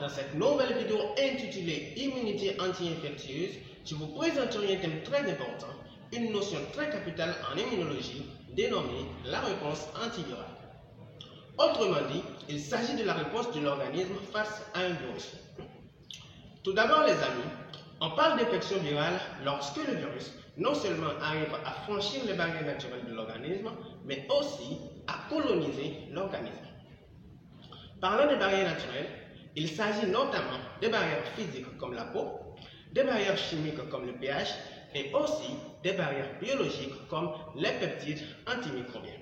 Dans cette nouvelle vidéo intitulée Immunité anti-infectieuse, je vous présenterai un thème très important, une notion très capitale en immunologie dénommée la réponse antivirale. Autrement dit, il s'agit de la réponse de l'organisme face à un virus. Tout d'abord les amis, on parle d'infection virale lorsque le virus non seulement arrive à franchir les barrières naturelles de l'organisme, mais aussi à coloniser l'organisme. Parlant des barrières naturelles, il s'agit notamment des barrières physiques comme la peau, des barrières chimiques comme le pH et aussi des barrières biologiques comme les peptides antimicrobiens.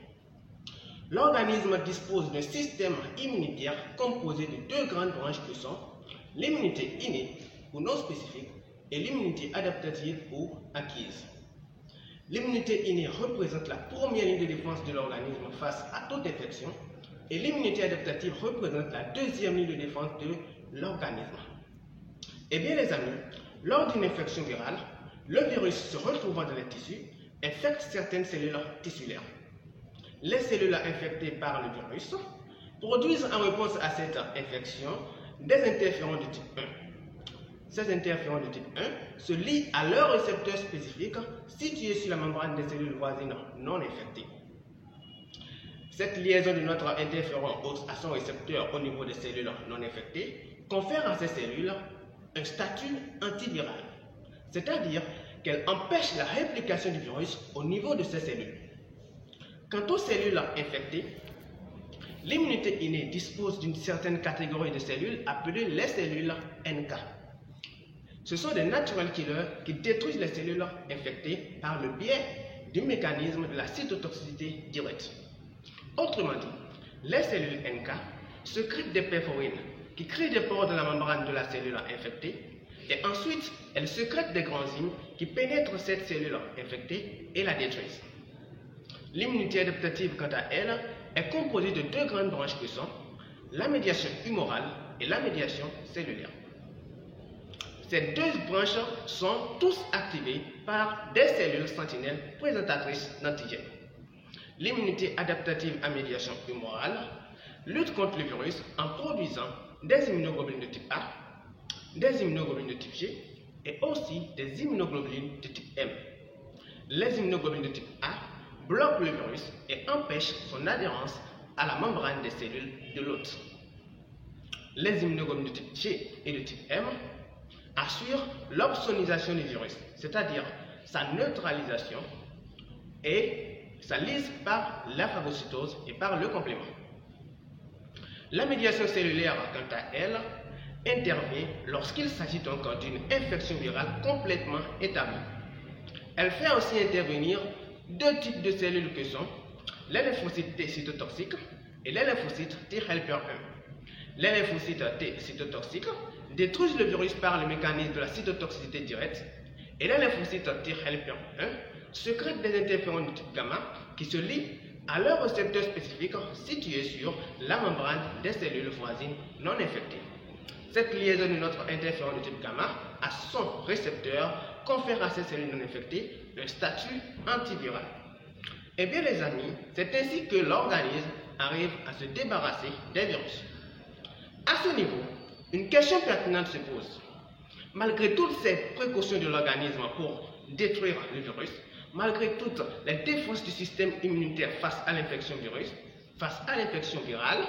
L'organisme dispose d'un système immunitaire composé de deux grandes branches que sont l'immunité innée ou non spécifique et l'immunité adaptative ou acquise. L'immunité innée représente la première ligne de défense de l'organisme face à toute infection et l'immunité adaptative représente la deuxième ligne de défense de l'organisme. Eh bien les amis, lors d'une infection virale, le virus se retrouvant dans les tissus infecte certaines cellules tissulaires. Les cellules infectées par le virus produisent en réponse à cette infection des interférons de type 1. Ces interférons de type 1 se lient à leur récepteur spécifique situé sur la membrane des cellules voisines non infectées. Cette liaison de notre interféron à son récepteur au niveau des cellules non infectées confère à ces cellules un statut antiviral, c'est-à-dire qu'elle empêche la réplication du virus au niveau de ces cellules. Quant aux cellules infectées, l'immunité innée dispose d'une certaine catégorie de cellules appelées les cellules NK. Ce sont des natural killers qui détruisent les cellules infectées par le biais du mécanisme de la cytotoxicité directe. Autrement dit, les cellules NK sécrètent des perforines qui créent des pores dans la membrane de la cellule infectée et ensuite elles sécrètent des granzymes qui pénètrent cette cellule infectée et la détruisent. L'immunité adaptative, quant à elle, est composée de deux grandes branches que sont la médiation humorale et la médiation cellulaire. Ces deux branches sont tous activées par des cellules sentinelles présentatrices d'antigènes. L'immunité adaptative à médiation humorale lutte contre le virus en produisant des immunoglobulines de type A, des immunoglobulines de type G et aussi des immunoglobulines de type M. Les immunoglobulines de type A bloquent le virus et empêchent son adhérence à la membrane des cellules de l'hôte. Les immunoglobulines de type G et de type M assurent l'opsonisation du virus, c'est-à-dire sa neutralisation et sa lyse par la phagocytose et par le complément. La médiation cellulaire, quant à elle, intervient lorsqu'il s'agit donc d'une infection virale complètement établie. Elle fait aussi intervenir deux types de cellules que sont les lymphocytes T cytotoxiques et les lymphocytes T helper 1. Les lymphocytes T cytotoxiques détruisent le virus par le mécanisme de la cytotoxicité directe et les lymphocytes T helper 1 sécrètent des interférons de type gamma qui se lient à leur récepteur spécifique situé sur la membrane des cellules voisines non infectées. Cette liaison de notre interféron de type gamma à son récepteur confère à ces cellules non infectées un statut antiviral. Eh bien les amis, c'est ainsi que l'organisme arrive à se débarrasser des virus. À ce niveau, une question pertinente se pose. Malgré toutes ces précautions de l'organisme pour détruire le virus, malgré toutes les défenses du système immunitaire face à l'infection virale,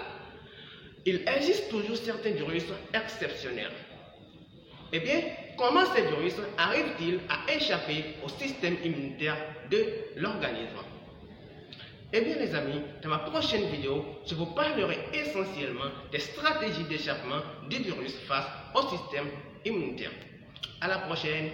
il existe toujours certains virus exceptionnels. Eh bien, comment ces virus arrivent-ils à échapper au système immunitaire de l'organisme? Eh bien les amis, dans ma prochaine vidéo, je vous parlerai essentiellement des stratégies d'échappement du virus face au système immunitaire. À la prochaine!